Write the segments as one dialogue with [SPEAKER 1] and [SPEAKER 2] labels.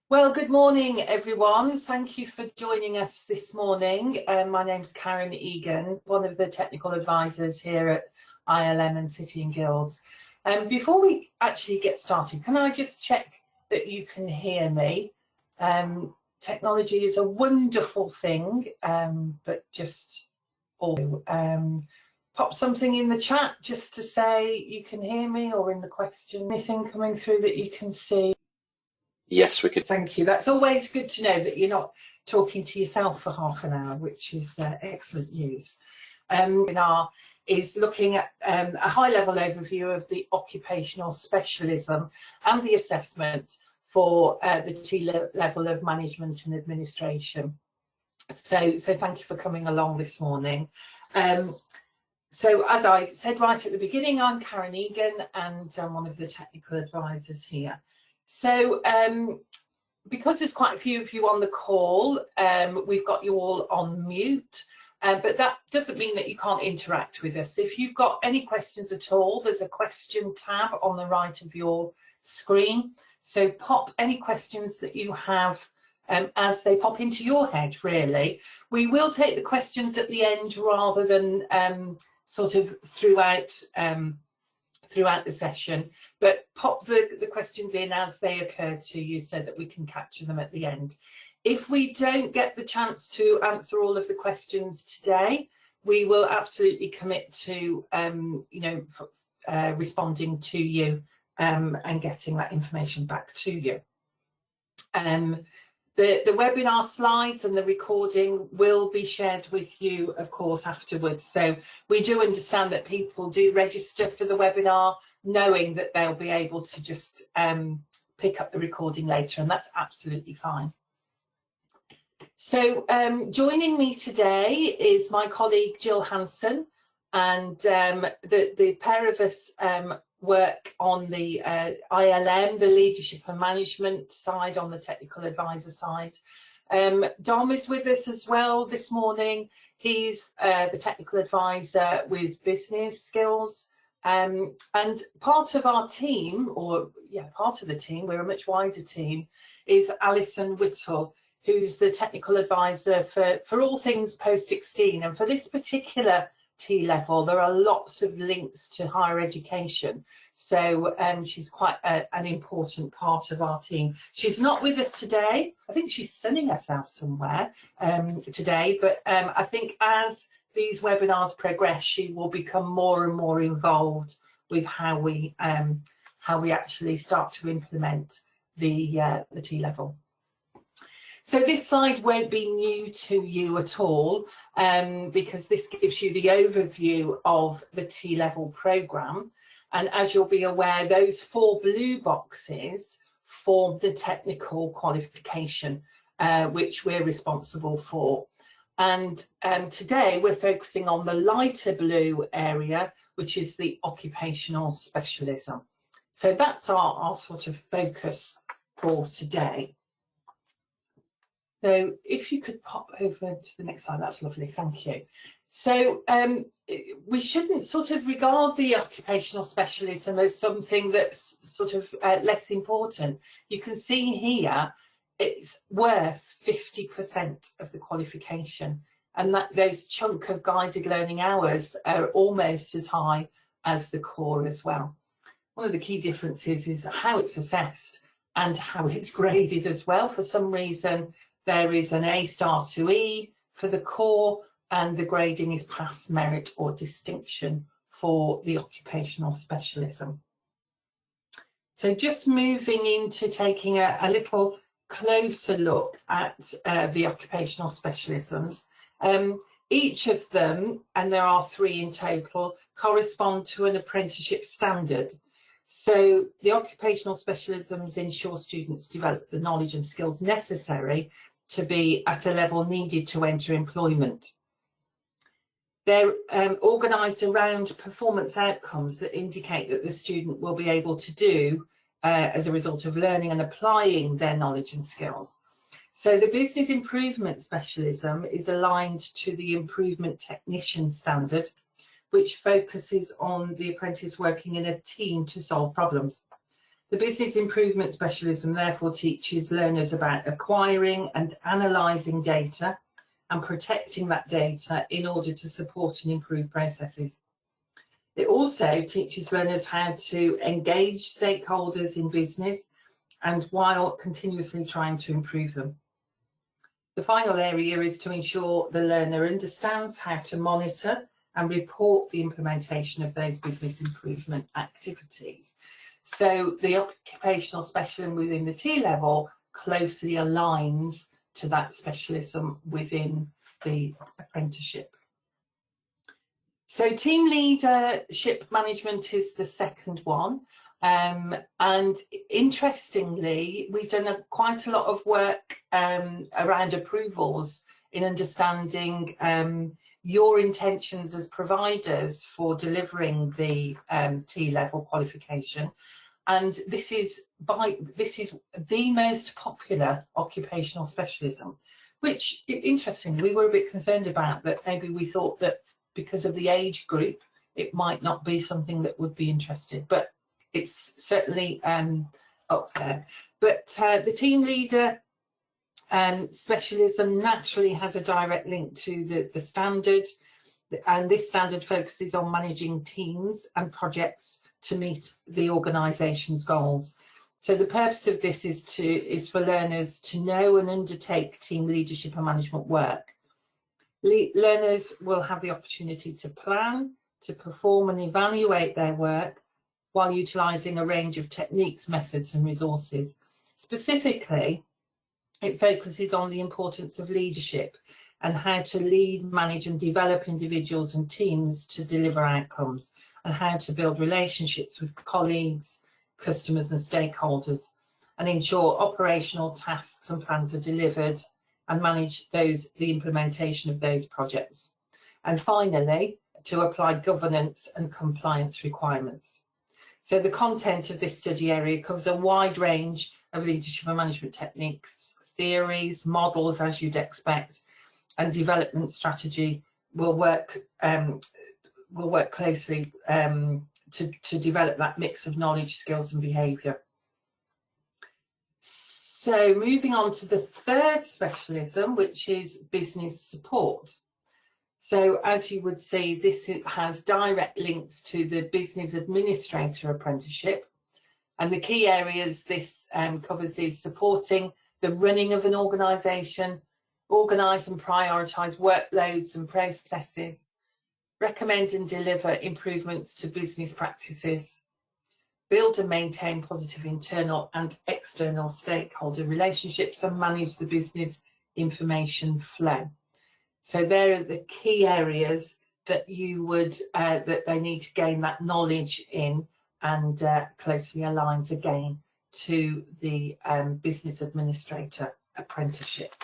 [SPEAKER 1] Well, good morning, everyone. Thank you for joining us this morning. My name's Karen Egan, one of the technical advisors here at ILM and City and Guilds. Before we actually get started, can I just check that you can hear me? Technology is a wonderful thing, but just pop something in the chat just to say you can hear me, or in the question. Anything coming through that you can see?
[SPEAKER 2] Yes, we could.
[SPEAKER 1] Thank you. That's always good to know that you're not talking to yourself for half an hour, which is excellent news. Webinar is looking at a high-level overview of the occupational specialism and the assessment for the T level of management and administration. So thank you for coming along this morning. So as I said right at the beginning, I'm Karen Egan and I'm one of the technical advisors here. So because there's quite a few of you on the call, we've got you all on mute, but that doesn't mean that you can't interact with us. If you've got any questions at all, there's a question tab on the right of your screen. So pop any questions that you have as they pop into your head, really. We will take the questions at the end rather than sort of throughout the session, but pop the questions in as they occur to you so that we can capture them at the end. If we don't get the chance to answer all of the questions today, we will absolutely commit to responding to you and getting that information back to you. The webinar slides and the recording will be shared with you, of course, afterwards. So we do understand that people do register for the webinar, knowing that they'll be able to just pick up the recording later, and that's absolutely fine. So joining me today is my colleague Jill Hanson, and the pair of us work on the ILM, the leadership and management side, on the technical advisor side. Dom is with us as well this morning. He's the technical advisor with business skills. And part of our team, part of the team, we're a much wider team, is Alison Whittle, who's the technical advisor for all things post-16. And for this particular T-level, there are lots of links to higher education, so she's quite an important part of our team. She's not with us today. I think she's sunning herself somewhere today, but I think as these webinars progress, she will become more and more involved with how we actually start to implement the T-level. So this slide won't be new to you at all, because this gives you the overview of the T-level programme. And as you'll be aware, those 4 blue boxes form the technical qualification, which we're responsible for. And today we're focusing on the lighter blue area, which is the occupational specialism. So that's our sort of focus for today. So if you could pop over to the next slide, that's lovely, thank you. So we shouldn't sort of regard the occupational specialism as something that's sort of less important. You can see here it's worth 50% of the qualification, and that those chunk of guided learning hours are almost as high as the core as well. One of the key differences is how it's assessed and how it's graded as well. For some reason, there is an A star to E for the core, and the grading is pass, merit or distinction for the occupational specialism. So just moving into taking a little closer look at the occupational specialisms. Each of them, and there are 3 in total, correspond to an apprenticeship standard. So the occupational specialisms ensure students develop the knowledge and skills necessary to be at a level needed to enter employment. They're organised around performance outcomes that indicate that the student will be able to do as a result of learning and applying their knowledge and skills. So the business improvement specialism is aligned to the improvement technician standard, which focuses on the apprentice working in a team to solve problems. The business improvement specialism therefore teaches learners about acquiring and analysing data and protecting that data in order to support and improve processes. It also teaches learners how to engage stakeholders in business and while continuously trying to improve them. The final area is to ensure the learner understands how to monitor and report the implementation of those business improvement activities. So the occupational specialism within the T-level closely aligns to that specialism within the apprenticeship. So team leadership management is the second one. And interestingly, we've done quite a lot of work around approvals in understanding your intentions as providers for delivering the T-level qualification. And this is the most popular occupational specialism, which, interestingly, we were a bit concerned about, that maybe we thought that because of the age group, it might not be something that would be interested, but it's certainly up there. But the team leader specialism naturally has a direct link to the standard, and this standard focuses on managing teams and projects to meet the organisation's goals. So the purpose of this is for learners to know and undertake team leadership and management work. Learners will have the opportunity to plan, to perform and evaluate their work while utilising a range of techniques, methods and resources. Specifically, it focuses on the importance of leadership and how to lead, manage and develop individuals and teams to deliver outcomes, and how to build relationships with colleagues, customers and stakeholders, and ensure operational tasks and plans are delivered and manage the implementation of those projects. And finally, to apply governance and compliance requirements. So the content of this study area covers a wide range of leadership and management techniques, theories, models, as you'd expect, and development strategy will work closely to develop that mix of knowledge, skills and behaviour. So moving on to the third specialism, which is business support. So as you would see, this has direct links to the business administrator apprenticeship. And the key areas this covers is supporting the running of an organisation, organise and prioritise workloads and processes, recommend and deliver improvements to business practices, build and maintain positive internal and external stakeholder relationships, and manage the business information flow. So there are the key areas that you would that they need to gain that knowledge in, and closely aligns again to the business administrator apprenticeship.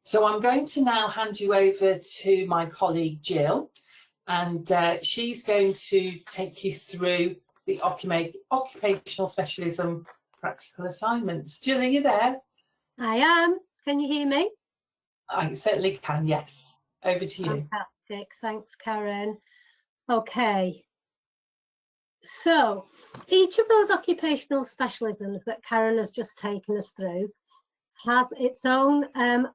[SPEAKER 1] So I'm going to now hand you over to my colleague Jill, and she's going to take you through the occupational specialism practical assignments. Jill, are you there?
[SPEAKER 3] I am. Can you hear me?
[SPEAKER 1] I certainly can, yes. Over to you.
[SPEAKER 3] Fantastic. Thanks, Karen. Okay. So each of those occupational specialisms that Karen has just taken us through has its own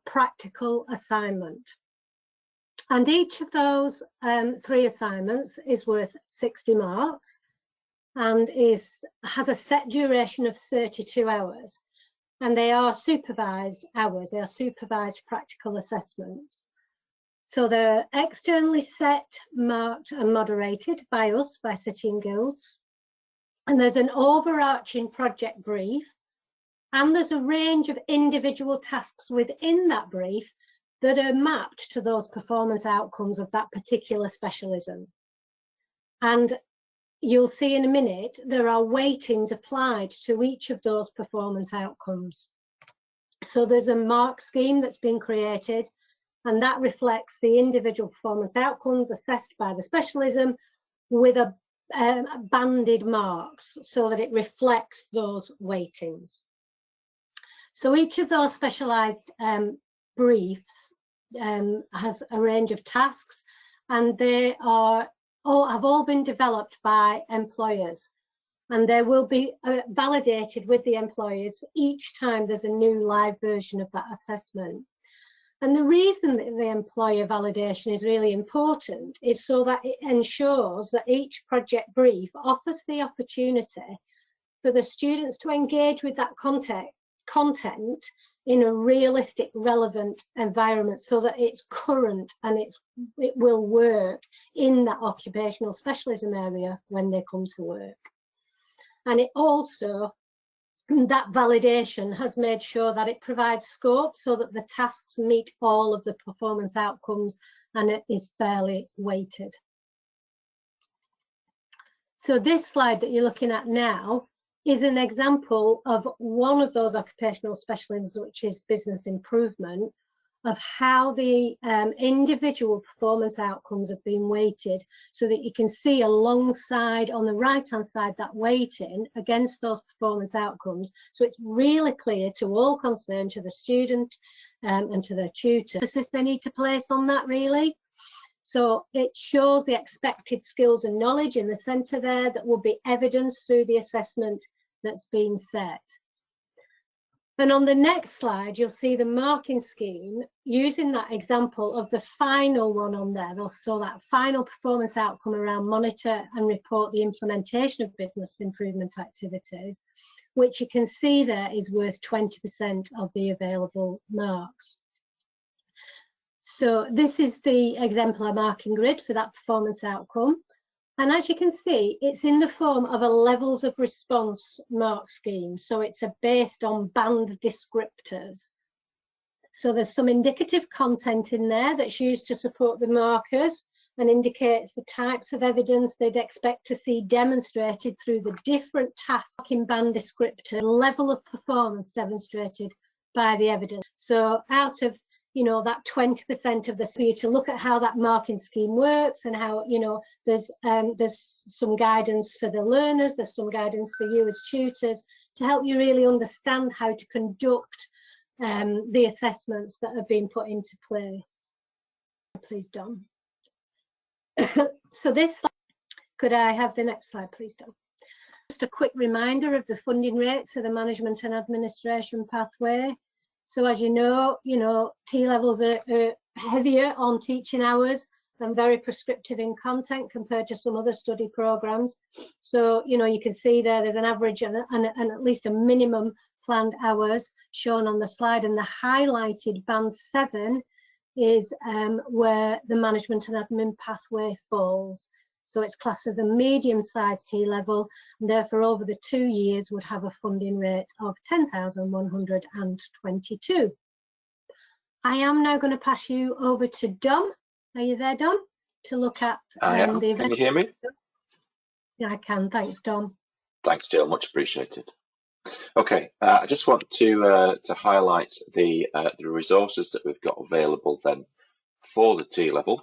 [SPEAKER 3] practical assignment. And each of those 3 assignments is worth 60 marks and has a set duration of 32 hours. And they are supervised hours, they are supervised practical assessments. So they're externally set, marked and moderated by us, by City and Guilds. And there's an overarching project brief, and there's a range of individual tasks within that brief that are mapped to those performance outcomes of that particular specialism. And you'll see in a minute, there are weightings applied to each of those performance outcomes. So there's a mark scheme that's been created, and that reflects the individual performance outcomes assessed by the specialism with a banded marks so that it reflects those weightings. So each of those specialised briefs has a range of tasks, and they have all been developed by employers. and they will be validated with the employers each time there's a new live version of that assessment. And the reason that the employer validation is really important is so that it ensures that each project brief offers the opportunity for the students to engage with that content in a realistic, relevant environment, so that it's current and it will work in that occupational specialism area when they come to work. And it also, that validation has made sure that it provides scope so that the tasks meet all of the performance outcomes and it is fairly weighted. So this slide that you're looking at now is an example of one of those occupational specialisms, which is business improvement, of how the individual performance outcomes have been weighted, so that you can see alongside on the right hand side that weighting against those performance outcomes, so it's really clear to all concerned, to the student and to their tutor, the emphasis they need to place on that really. So it shows the expected skills and knowledge in the centre there that will be evidenced through the assessment that's been set. And on the next slide, you'll see the marking scheme using that example of the final one on there. So that final performance outcome around monitor and report the implementation of business improvement activities, which you can see there is worth 20% of the available marks. So this is the exemplar marking grid for that performance outcome. And as you can see, it's in the form of a levels of response mark scheme. So it's based on band descriptors. So there's some indicative content in there that's used to support the markers and indicates the types of evidence they'd expect to see demonstrated through the different tasks in band descriptor, level of performance demonstrated by the evidence. So out of that 20% of the, for you to look at how that marking scheme works and how, there's some guidance for the learners, there's some guidance for you as tutors to help you really understand how to conduct the assessments that have been put into place. Please, Dom. So this slide, could I have the next slide, please, Dom? Just a quick reminder of the funding rates for the management and administration pathway. So as you know, T-levels are heavier on teaching hours and very prescriptive in content compared to some other study programs. So, you can see there's an average and at least a minimum planned hours shown on the slide, and the highlighted band 7 is where the management and admin pathway falls. So it's classed as a medium-sized T-level, and therefore over the 2 years would have a funding rate of 10,122. I am now going to pass you over to Dom. Are you there, Dom? To look at
[SPEAKER 2] the event. Can you hear me?
[SPEAKER 3] Yeah, I can. Thanks, Dom.
[SPEAKER 2] Thanks, Jill. Much appreciated. Okay, I just want to highlight the resources that we've got available then for the T-level.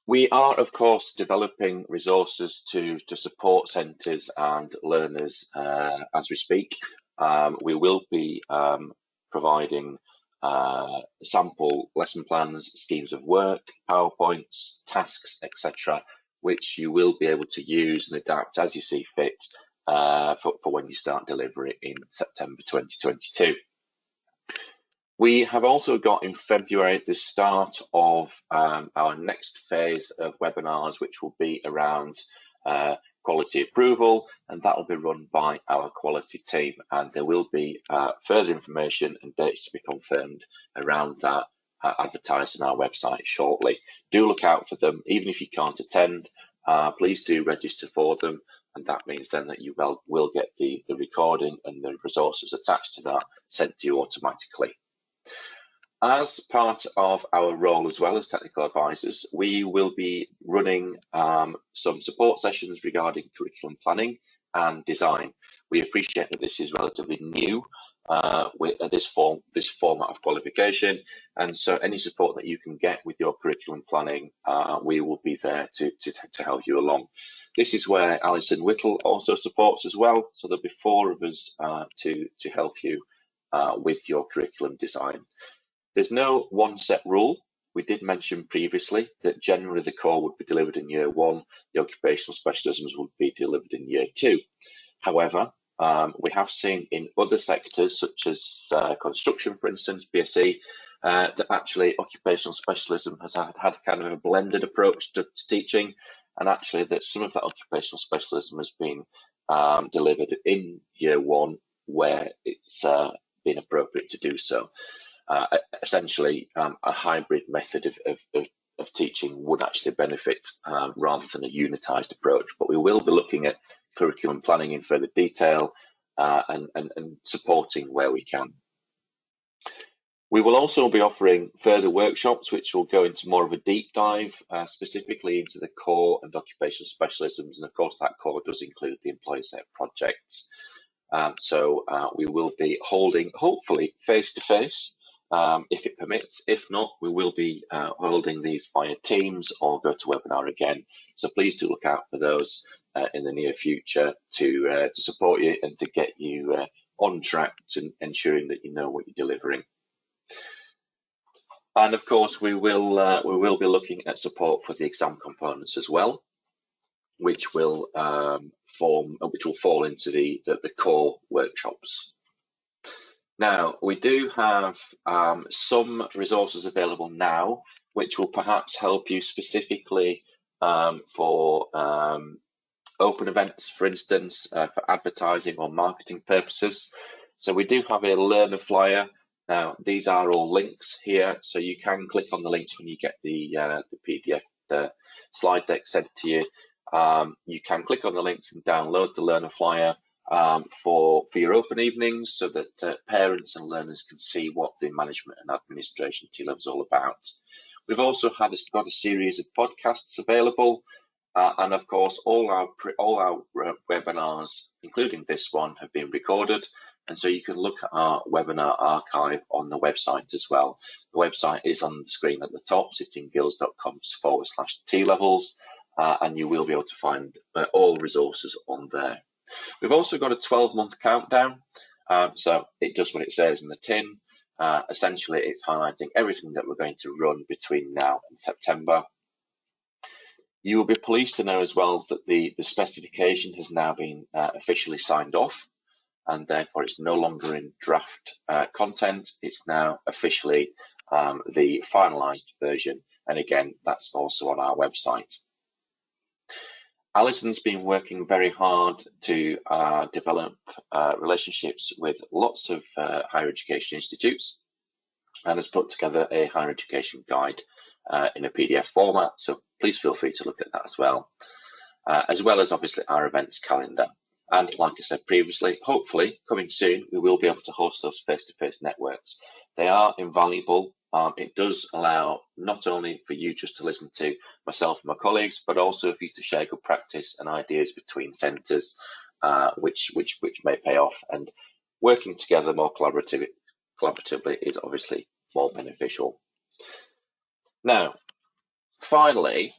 [SPEAKER 2] We are, of course, developing resources to support centres and learners as we speak. We will be providing sample lesson plans, schemes of work, PowerPoints, tasks, etc., which you will be able to use and adapt as you see fit for when you start delivery in September 2022. We have also got in February the start of our next phase of webinars, which will be around quality approval, and that will be run by our quality team, and there will be further information and dates to be confirmed around that advertised on our website shortly. Do look out for them. Even if you can't attend, please do register for them, and that means then that you will get the recording and the resources attached to that sent to you automatically. As part of our role as well as technical advisors, we will be running some support sessions regarding curriculum planning and design. We appreciate that this is relatively new with this format of qualification, and so any support that you can get with your curriculum planning, we will be there to help you along. This is where Alison Whittle also supports as well, so there'll be 4 of us to help you with your curriculum design. There's no one set rule. we did mention previously that generally the core would be delivered in year 1, the occupational specialisms would be delivered in year 2. However, we have seen in other sectors, such as construction, for instance, BSE, that actually occupational specialism has had kind of a blended approach to teaching, and actually that some of that occupational specialism has been delivered in year 1 where it's been appropriate to do so. Essentially, a hybrid method of teaching would actually benefit rather than a unitised approach. But we will be looking at curriculum planning in further detail and supporting where we can. We will also be offering further workshops which will go into more of a deep dive specifically into the core and occupational specialisms, and of course that core does include the employer set projects. So we will be holding, hopefully face-to-face, if it permits. If not, we will be holding these via Teams or go to webinar again. So please do look out for those in the near future to support you and to get you on track to ensuring that you know what you're delivering. And of course, we will be looking at support for the exam components as well, which will fall into the core workshops. Now, we do have some resources available now, which will perhaps help you specifically for open events, for instance, for advertising or marketing purposes. So we do have a learner flyer. Now, these are all links here, so you can click on the links when you get the PDF, the slide deck sent to you. You can click on the links and download the learner flyer for your open evenings, so that parents and learners can see what the management and administration T-Level is all about. We've also got a series of podcasts available, and of course all our webinars, including this one, have been recorded, and so you can look at our webinar archive on the website as well. The website is on the screen at the top, cityandguilds.com/T-Levels, and you will be able to find all resources on there. We've also got a 12-month countdown, so it does what it says in the tin. Essentially, it's highlighting everything that we're going to run between now and September. You will be pleased to know as well that the specification has now been officially signed off, and therefore it's no longer in draft content. It's now officially the finalised version, and again, that's also on our website. Alison's been working very hard to develop relationships with lots of higher education institutes, and has put together a higher education guide in a PDF format, so please feel free to look at that as well as obviously our events calendar. And like I said previously, hopefully coming soon, we will be able to host those face-to-face networks. They are invaluable. It does allow not only for you just to listen to myself and my colleagues, but also for you to share good practice and ideas between centres, which may pay off. And working together more collaboratively is obviously more beneficial. Now, finally,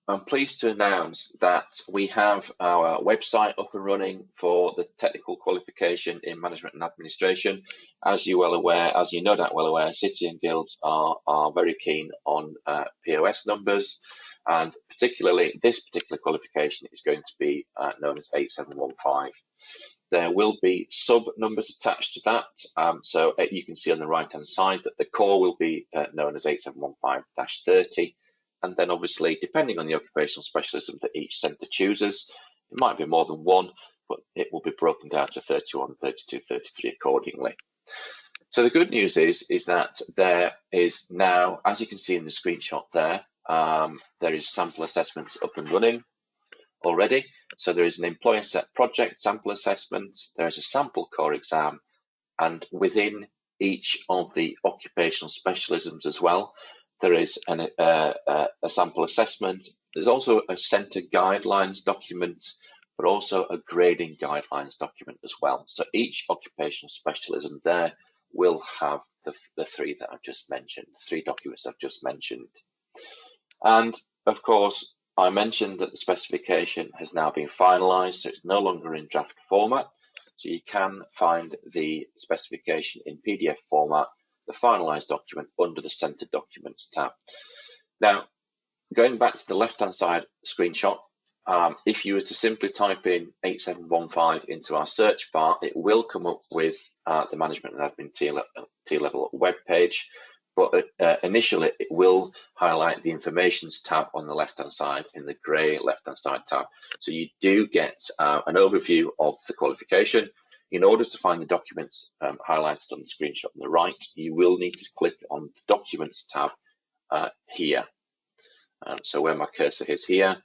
[SPEAKER 2] I'm pleased to announce that we have our website up and running for the Technical Qualification in Management and Administration. As you no doubt well aware, City and Guilds are very keen on POS numbers, and particularly this particular qualification is going to be known as 8715. There will be sub numbers attached to that, so you can see on the right hand side that the core will be known as 8715-30. And then obviously, depending on the occupational specialism that each centre chooses, it might be more than one, but it will be broken down to 31, 32, 33 accordingly. So the good news is that there is now, as you can see in the screenshot there is sample assessments up and running already. So there is an employer set project sample assessment, there is a sample core exam, and within each of the occupational specialisms as well, there is a sample assessment. There's also a centre guidelines document, but also a grading guidelines document as well. So each occupational specialism there will have the three that I've just mentioned, the three documents I've just mentioned. And of course, I mentioned that the specification has now been finalised, so it's no longer in draft format. So you can find the specification in PDF format the finalised document under the Centred Documents tab. Now, going back to the left-hand side screenshot, if you were to simply type in 8715 into our search bar, it will come up with the Management and Admin T-level web page. But initially, it will highlight the Informations tab on the left-hand side in the grey left-hand side tab. So you do get an overview of the qualification. In order to find the documents highlighted on the screenshot on the right, you will need to click on the Documents tab here. So where my cursor is here,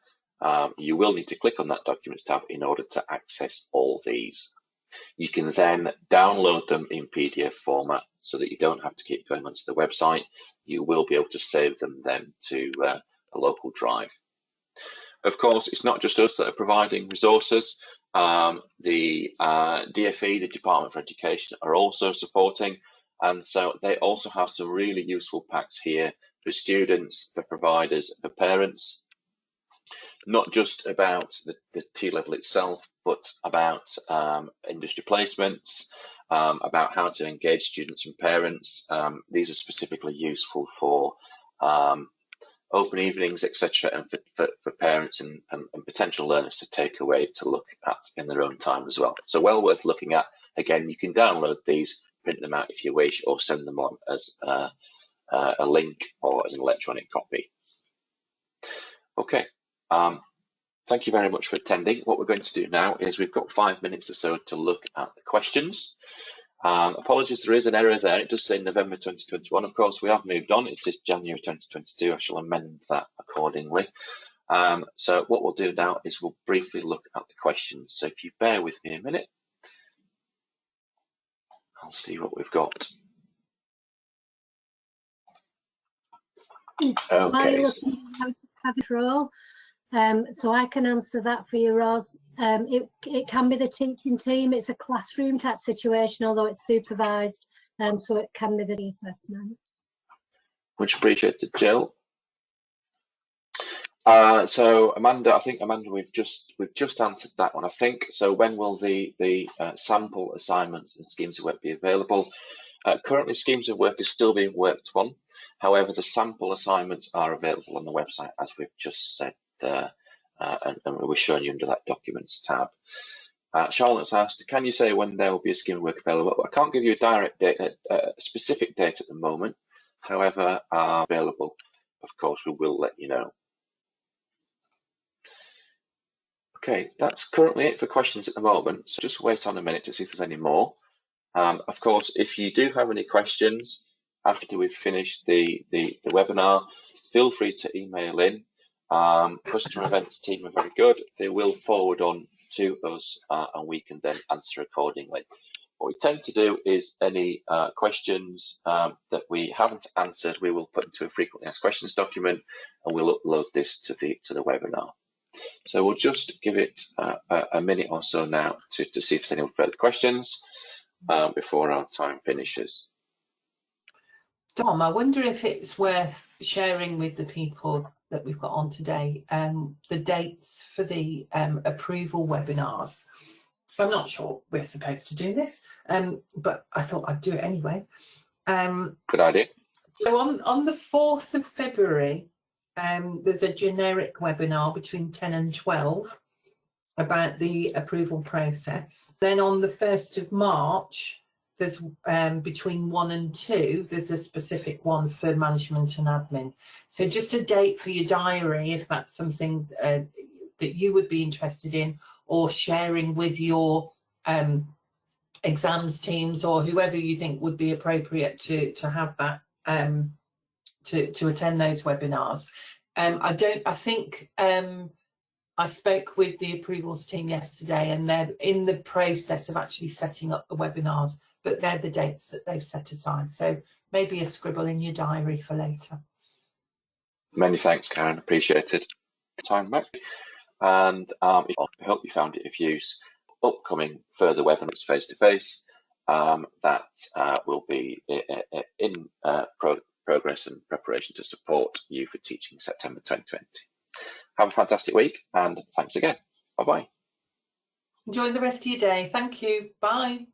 [SPEAKER 2] you will need to click on that Documents tab in order to access all these. You can then download them in PDF format so that you don't have to keep going onto the website. You will be able to save them then to a local drive. Of course, it's not just us that are providing resources. The DFE, the Department for Education, are also supporting, and so they also have some really useful packs here for students, for providers, for parents. Not just about the T-level itself, but about industry placements, about how to engage students and parents. These are specifically useful for open evenings, etc., and for parents and potential learners to take away to look at in their own time as well. So well worth looking at. Again, you can download these, print them out if you wish, or send them on as a link or as an electronic copy. Okay. Thank you very much for attending. What we're going to do now is we've got 5 minutes or so to look at the questions. Apologies, there is an error there. It does say November 2021. Of course, we have moved on. It says January 2022. I shall amend that accordingly. So what we'll do now is we'll briefly look at the questions. So if you bear with me a minute, I'll see what we've got. Okay.
[SPEAKER 3] So I can answer that for you, Ros. It can be the teaching team. It's a classroom type situation, although it's supervised, so it can be the assessments.
[SPEAKER 2] Much appreciated, Jill. So Amanda, I think Amanda, we've just answered that one. I think so. When will the sample assignments and schemes of work be available? Currently, schemes of work is still being worked on. However, the sample assignments are available on the website, as we've just said. And we're showing you under that Documents tab. Charlotte's asked, can you say when there will be a scheme of work available? I can't give you a direct date, a specific date at the moment. However, available, of course, we will let you know. Okay, that's currently it for questions at the moment. So just wait on a minute to see if there's any more. Of course, if you do have any questions after we've finished the webinar, feel free to email in. Customer events team are very good. They will forward on to us and we can then answer accordingly. What we tend to do is any questions that we haven't answered, we will put into a frequently asked questions document and we'll upload this to the webinar. So we'll just give it a minute or so now to see if there's any further questions before our time finishes.
[SPEAKER 1] Tom, I wonder if it's worth sharing with the people that we've got on today the dates for the approval webinars. I'm not sure we're supposed to do this, but I thought I'd do it anyway.
[SPEAKER 2] Good idea.
[SPEAKER 1] So on the 4th of February, there's a generic webinar between 10 and 12 about the approval process. Then on the 1st of March, there's between 1 and 2, there's a specific one for management and admin. So just a date for your diary if that's something that you would be interested in, or sharing with your exams teams or whoever you think would be appropriate to have that to attend those webinars. I spoke with the approvals team yesterday and they're in the process of actually setting up the webinars, but they're the dates that they've set aside. So maybe a scribble in your diary for later.
[SPEAKER 2] Many thanks, Karen. Appreciated. Time back. And I hope you found it of use. Upcoming further webinars face-to-face that will be in progress and preparation to support you for teaching September 2020. Have a fantastic week and thanks again. Bye-bye.
[SPEAKER 1] Enjoy the rest of your day. Thank you. Bye.